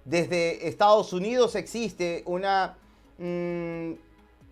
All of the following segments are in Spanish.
desde Estados Unidos existe una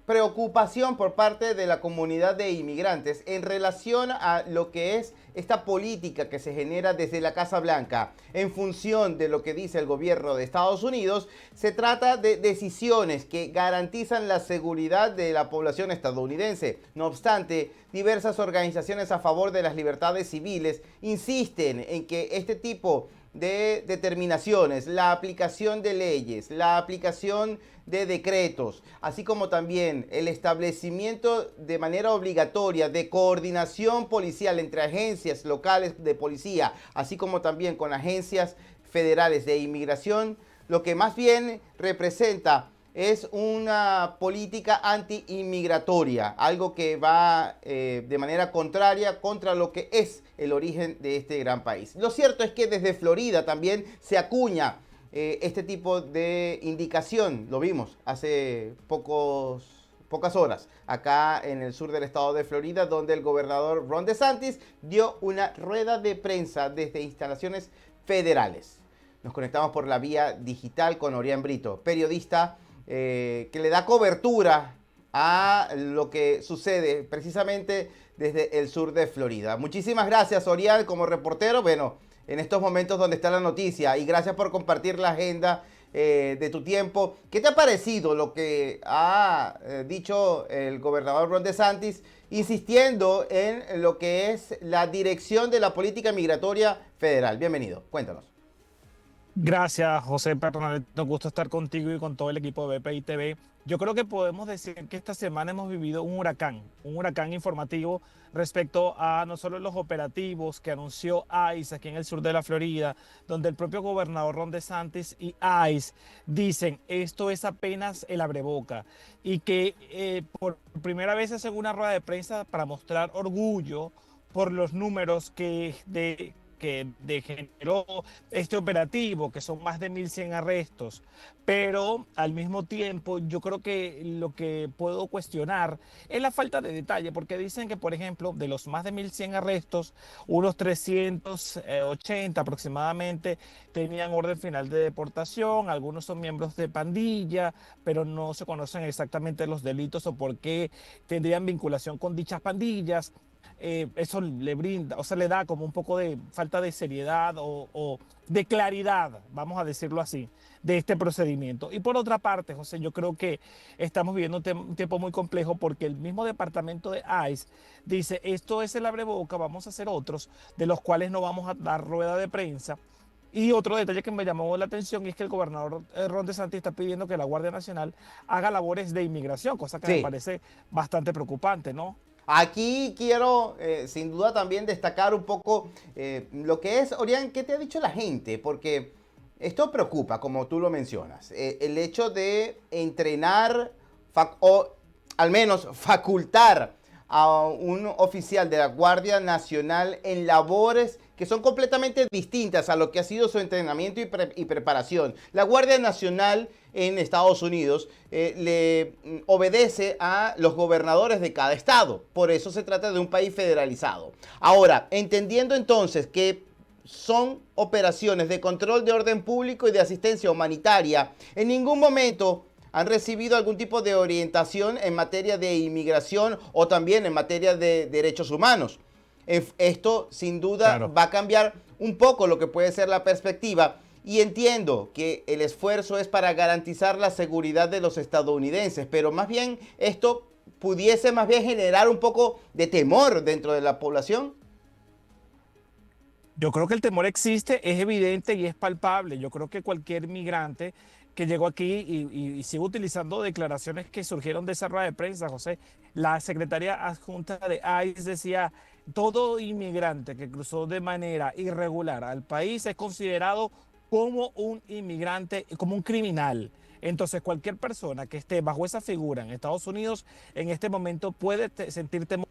preocupación por parte de la comunidad de inmigrantes en relación a lo que es esta política que se genera desde la Casa Blanca en función de lo que dice el gobierno de Estados Unidos. Se trata de decisiones que garantizan la seguridad de la población estadounidense. No obstante, diversas organizaciones a favor de las libertades civiles insisten en que este tipo de determinaciones, la aplicación de leyes, la aplicación de decretos, así como también el establecimiento de manera obligatoria de coordinación policial entre agencias locales de policía, así como también con agencias federales de inmigración, lo que más bien representa es una política anti-inmigratoria, algo que va de manera contraria contra lo que es el origen de este gran país. Lo cierto es que desde Florida también se acuña este tipo de indicación. Lo vimos hace pocas horas acá en el sur del estado de Florida, donde el gobernador Ron DeSantis dio una rueda de prensa desde instalaciones federales. Nos conectamos por la vía digital con Orián Brito, periodista que le da cobertura a lo que sucede precisamente desde el sur de Florida. Muchísimas gracias, Orián, como reportero, bueno, en estos momentos donde está la noticia, y gracias por compartir la agenda de tu tiempo. ¿Qué te ha parecido lo que ha dicho el gobernador Ron DeSantis, insistiendo en lo que es la dirección de la política migratoria federal? Bienvenido, cuéntanos. Gracias, José Bernal. Nos gusta estar contigo y con todo el equipo de BPI TV. Yo creo que podemos decir que esta semana hemos vivido un huracán informativo respecto a no solo los operativos que anunció ICE aquí en el sur de la Florida, donde el propio gobernador Ron DeSantis y ICE dicen esto es apenas el abreboca y que por primera vez hacen una rueda de prensa para mostrar orgullo por los números que generó este operativo, que son más de 1.100 arrestos, pero al mismo tiempo yo creo que lo que puedo cuestionar es la falta de detalle, porque dicen que, por ejemplo, de los más de 1.100 arrestos, unos 380 aproximadamente tenían orden final de deportación, algunos son miembros de pandilla, pero no se conocen exactamente los delitos o por qué tendrían vinculación con dichas pandillas. Eso le brinda, o sea, le da como un poco de falta de seriedad o de claridad, vamos a decirlo así, de este procedimiento. Y por otra parte, José, yo creo que estamos viviendo un tiempo muy complejo porque el mismo departamento de ICE dice, esto es el abreboca, vamos a hacer otros, de los cuales no vamos a dar rueda de prensa. Y otro detalle que me llamó la atención es que el gobernador Ron DeSantis está pidiendo que la Guardia Nacional haga labores de inmigración, cosa que me Sí. parece bastante preocupante, ¿no? Aquí quiero, sin duda, también destacar un poco lo que es, Orián, ¿qué te ha dicho la gente? Porque esto preocupa, como tú lo mencionas. El hecho de entrenar o al menos facultar a un oficial de la Guardia Nacional en labores que son completamente distintas a lo que ha sido su entrenamiento y preparación. La Guardia Nacional en Estados Unidos le obedece a los gobernadores de cada estado. Por eso se trata de un país federalizado. Ahora, entendiendo entonces que son operaciones de control de orden público y de asistencia humanitaria, en ningún momento han recibido algún tipo de orientación en materia de inmigración o también en materia de derechos humanos. Esto sin duda Claro. va a cambiar un poco lo que puede ser la perspectiva, y entiendo que el esfuerzo es para garantizar la seguridad de los estadounidenses, pero más bien esto pudiese más bien generar un poco de temor dentro de la población. Yo creo que el temor existe, es evidente y es palpable. Yo creo que cualquier migrante que llegó aquí y sigue utilizando declaraciones que surgieron de esa rueda de prensa, José, la secretaria adjunta de ICE decía, todo inmigrante que cruzó de manera irregular al país es considerado como un inmigrante, como un criminal. Entonces, cualquier persona que esté bajo esa figura en Estados Unidos en este momento puede sentir temor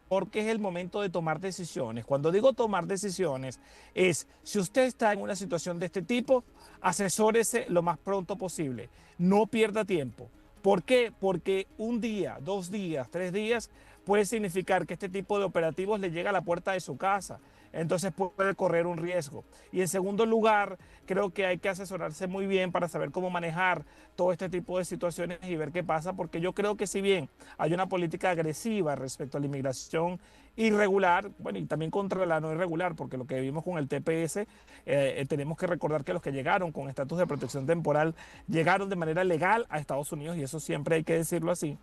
porque es el momento de tomar decisiones. Cuando digo tomar decisiones, es si usted está en una situación de este tipo, asesórese lo más pronto posible. No pierda tiempo. ¿Por qué? Porque un día, 2 días, 3 días puede significar que este tipo de operativos le llega a la puerta de su casa. entonces puede correr un riesgo. Y en segundo lugar, creo que hay que asesorarse muy bien para saber cómo manejar todo este tipo de situaciones y ver qué pasa, porque yo creo que si bien hay una política agresiva respecto a la inmigración irregular, bueno, y también contra la no irregular, porque lo que vimos con el TPS, tenemos que recordar que los que llegaron con estatus de protección temporal llegaron de manera legal a Estados Unidos, y eso siempre hay que decirlo así.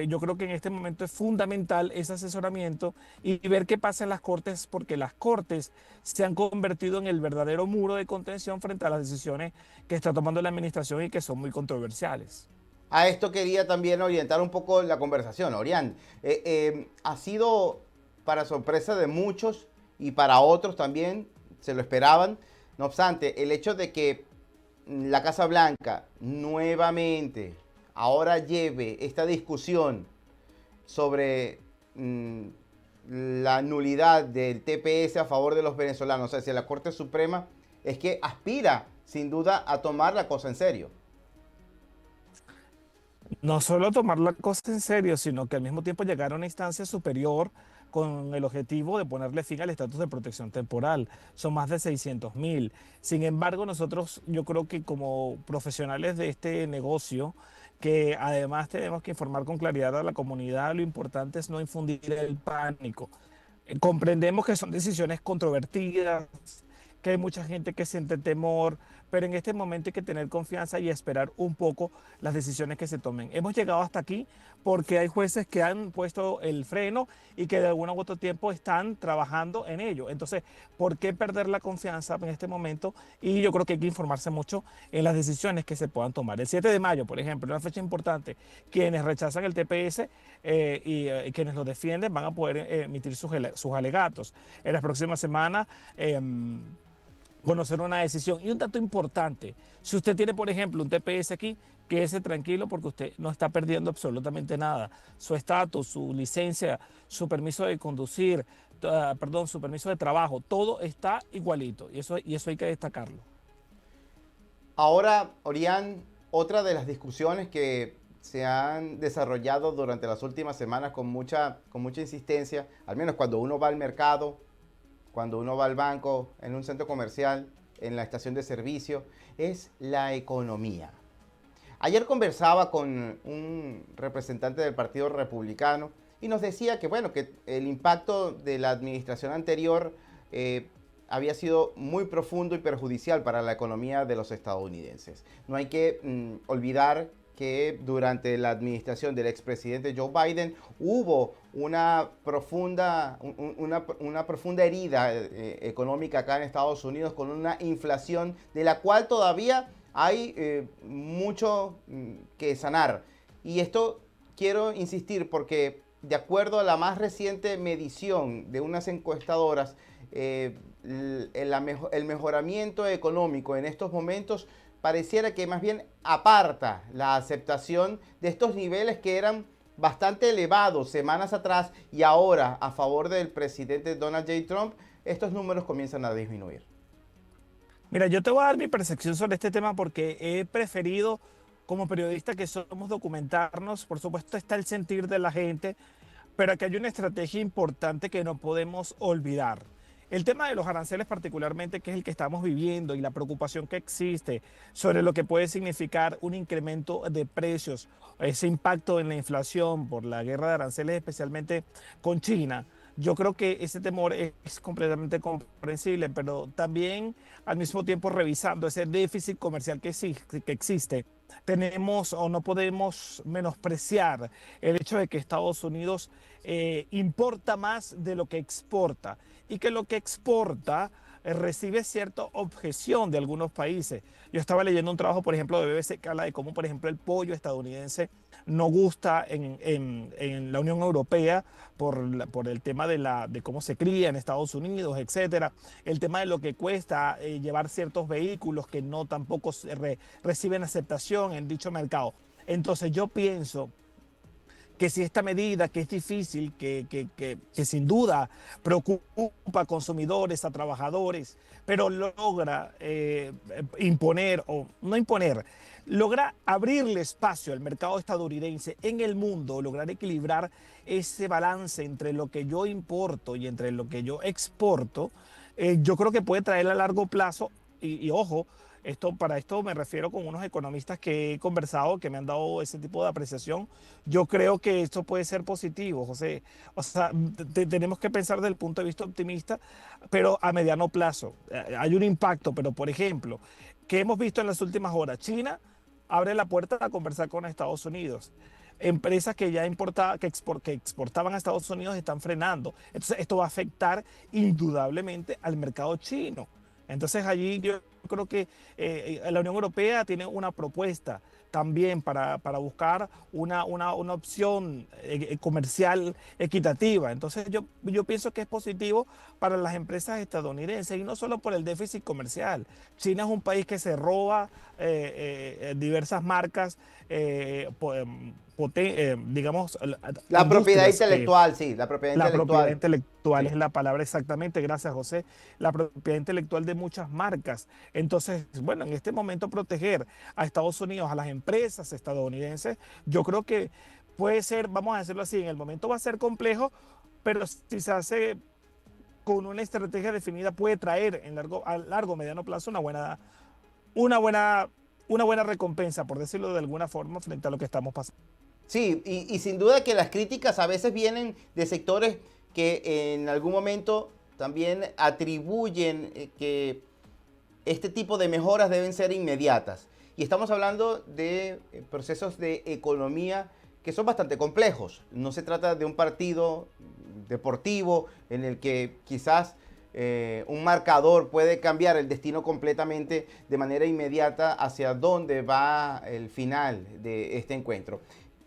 Yo creo que en este momento es fundamental ese asesoramiento y ver qué pasa en las cortes, porque las cortes se han convertido en el verdadero muro de contención frente a las decisiones que está tomando la administración y que son muy controversiales. A esto quería también orientar un poco la conversación, Orián. Ha sido para sorpresa de muchos y para otros también se lo esperaban. No obstante, el hecho de que la Casa Blanca nuevamente ahora lleve esta discusión sobre la nulidad del TPS a favor de los venezolanos hacia la Corte Suprema, es que aspira sin duda a tomar la cosa en serio. No solo tomar la cosa en serio, sino que al mismo tiempo llegar a una instancia superior con el objetivo de ponerle fin al estatus de protección temporal. Son más de 600.000. Sin embargo, nosotros, yo creo que como profesionales de este negocio, que además tenemos que informar con claridad a la comunidad, lo importante es no infundir el pánico. Comprendemos que son decisiones controvertidas, que hay mucha gente que siente temor, pero en este momento hay que tener confianza y esperar un poco las decisiones que se tomen. Hemos llegado hasta aquí porque hay jueces que han puesto el freno y que de algún u otro tiempo están trabajando en ello. Entonces, ¿por qué perder la confianza en este momento? Y yo creo que hay que informarse mucho en las decisiones que se puedan tomar. El 7 de mayo, por ejemplo, una fecha importante, quienes rechazan el TPS y quienes lo defienden van a poder emitir sus alegatos. En las próximas semanas conocer una decisión. Y un dato importante, si usted tiene, por ejemplo, un TPS aquí, quédese tranquilo porque usted no está perdiendo absolutamente nada. Su estatus, su licencia, su permiso de conducir, perdón, su permiso de trabajo, todo está igualito y eso hay que destacarlo. Ahora, Orián, otra de las discusiones que se han desarrollado durante las últimas semanas con mucha insistencia, al menos cuando uno va al mercado, cuando uno va al banco, en un centro comercial, en la estación de servicio, es la economía. Ayer conversaba con un representante del Partido Republicano y nos decía que, bueno, que el impacto de la administración anterior había sido muy profundo y perjudicial para la economía de los estadounidenses. No hay que olvidar que durante la administración del expresidente Joe Biden hubo una profunda herida económica acá en Estados Unidos, con una inflación de la cual todavía hay mucho que sanar. Y esto quiero insistir porque de acuerdo a la más reciente medición de unas encuestadoras, el mejoramiento económico en estos momentos pareciera que más bien aparta la aceptación de estos niveles que eran bastante elevados semanas atrás, y ahora a favor del presidente Donald J. Trump estos números comienzan a disminuir. Mira, yo te voy a dar mi percepción sobre este tema porque he preferido, como periodista que somos, documentarnos. Por supuesto está el sentir de la gente, pero aquí hay una estrategia importante que no podemos olvidar. El tema de los aranceles particularmente, que es el que estamos viviendo, y la preocupación que existe sobre lo que puede significar un incremento de precios, ese impacto en la inflación por la guerra de aranceles, especialmente con China. Yo creo que ese temor es completamente comprensible, pero también al mismo tiempo, revisando ese déficit comercial que existe, tenemos o no podemos menospreciar el hecho de que Estados Unidos importa más de lo que exporta, y que lo que exporta recibe cierta objeción de algunos países. Yo estaba leyendo un trabajo, por ejemplo, de BBC que habla de cómo, por ejemplo, el pollo estadounidense no gusta en la Unión Europea por el tema de cómo se cría en Estados Unidos, etcétera. El tema de lo que cuesta llevar ciertos vehículos que no tampoco reciben aceptación en dicho mercado. Entonces yo pienso que si esta medida, que es difícil, que sin duda preocupa a consumidores, a trabajadores, pero logra imponer, o no imponer, logra abrirle espacio al mercado estadounidense en el mundo, lograr equilibrar ese balance entre lo que yo importo y entre lo que yo exporto, yo creo que puede traer a largo plazo, y ojo, para esto me refiero con unos economistas que he conversado, que me han dado ese tipo de apreciación. Yo creo que esto puede ser positivo, José. O sea, tenemos que pensar desde el punto de vista optimista, pero a mediano plazo. Hay un impacto, pero por ejemplo, que hemos visto en las últimas horas, China abre la puerta a conversar con Estados Unidos. Empresas que ya que exportaban a Estados Unidos están frenando. Entonces, esto va a afectar indudablemente al mercado chino. Entonces, allí yo creo que la Unión Europea tiene una propuesta también para buscar una opción comercial equitativa. Entonces, yo pienso que es positivo para las empresas estadounidenses y no solo por el déficit comercial. China es un país que se roba diversas marcas, digamos, La propiedad industrias que intelectual, sí, la propiedad la propiedad intelectual. intelectual es Sí. la palabra exactamente, gracias José, la propiedad intelectual de muchas marcas. Entonces, bueno, en este momento proteger a Estados Unidos, a las empresas estadounidenses, yo creo que puede ser, vamos a decirlo así, en el momento va a ser complejo, pero si se hace con una estrategia definida, puede traer a largo, mediano plazo una buena, una buena recompensa, por decirlo de alguna forma, frente a lo que estamos pasando. Sí, y sin duda que las críticas a veces vienen de sectores que en algún momento también atribuyen que este tipo de mejoras deben ser inmediatas. Y estamos hablando de procesos de economía que son bastante complejos. No se trata de un partido deportivo en el que quizás un marcador puede cambiar el destino completamente de manera inmediata hacia dónde va el final de este encuentro.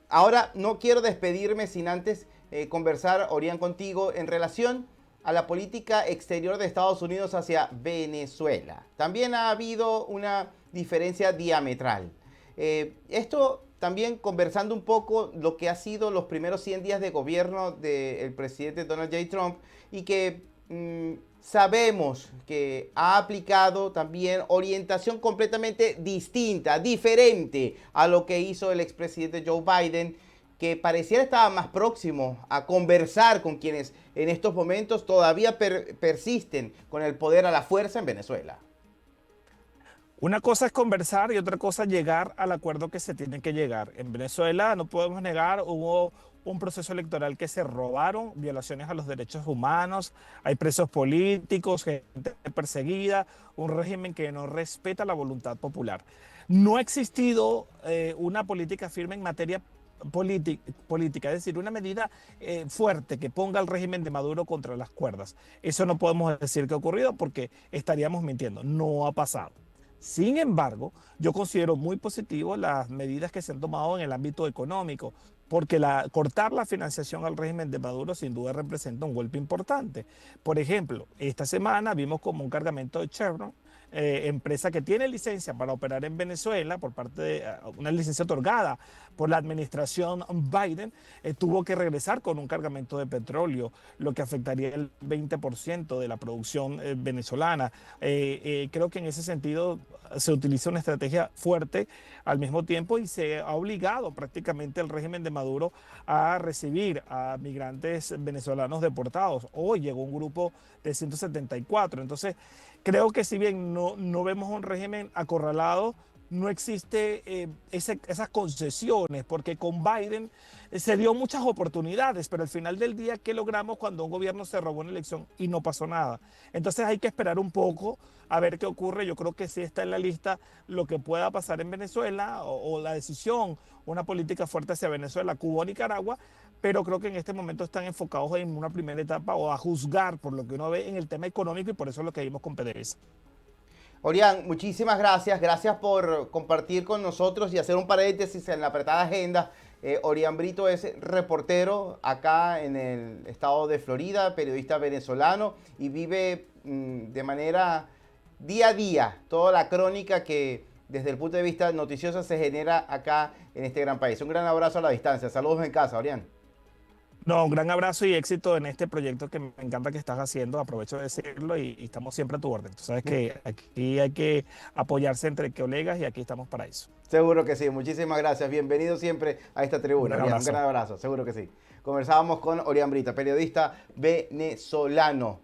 Ahora no quiero despedirme sin antes conversar, Orián, contigo en relación a la política exterior de Estados Unidos hacia Venezuela. También ha habido una diferencia diametral. Esto también conversando un poco lo que ha sido los primeros 100 días de gobierno del presidente Donald J. Trump y que sabemos que ha aplicado también orientación completamente distinta, diferente a lo que hizo el expresidente Joe Biden, que pareciera estar más próximo a conversar con quienes en estos momentos todavía persisten con el poder a la fuerza en Venezuela. Una cosa es conversar y otra cosa llegar al acuerdo que se tiene que llegar. En Venezuela, no podemos negar, hubo un proceso electoral que se robaron, violaciones a los derechos humanos, hay presos políticos, gente perseguida, un régimen que no respeta la voluntad popular. No ha existido una política firme en materia política, es decir, una medida fuerte que ponga al régimen de Maduro contra las cuerdas. Eso no podemos decir que ha ocurrido porque estaríamos mintiendo, no ha pasado. Sin embargo, yo considero muy positivo las medidas que se han tomado en el ámbito económico, porque cortar la financiación al régimen de Maduro sin duda representa un golpe importante. Por ejemplo, esta semana vimos como un cargamento de Chevron, empresa que tiene licencia para operar en Venezuela, por parte de una licencia otorgada por la administración Biden, tuvo que regresar con un cargamento de petróleo, lo que afectaría el 20% de la producción venezolana. Creo que en ese sentido se utiliza una estrategia fuerte al mismo tiempo y se ha obligado prácticamente el régimen de Maduro a recibir a migrantes venezolanos deportados. Hoy llegó un grupo de 174. Entonces, creo que si bien no vemos un régimen acorralado, no existe esas concesiones, porque con Biden se dio muchas oportunidades, pero al final del día, ¿qué logramos cuando un gobierno se robó una elección y no pasó nada? Entonces hay que esperar un poco a ver qué ocurre. Yo creo que sí está en la lista lo que pueda pasar en Venezuela o la decisión, una política fuerte hacia Venezuela, Cuba o Nicaragua, pero creo que en este momento están enfocados en una primera etapa o a juzgar por lo que uno ve en el tema económico y por eso es lo que vimos con PDVSA. Orián, muchísimas gracias. Gracias por compartir con nosotros y hacer un paréntesis en la apretada agenda. Orián Brito es reportero acá en el estado de Florida, periodista venezolano y vive de manera día a día toda la crónica que desde el punto de vista noticioso se genera acá en este gran país. Un gran abrazo a la distancia. Saludos en casa, Orián. No, un gran abrazo y éxito en este proyecto que me encanta que estás haciendo. Aprovecho de decirlo y estamos siempre a tu orden. Tú sabes que aquí hay que apoyarse entre colegas y aquí estamos para eso. Seguro que sí. Muchísimas gracias. Bienvenido siempre a esta Un tribuna, gran Orián. Un abrazo. gran abrazo. Seguro que sí. Conversábamos con Orián Brita, periodista venezolano.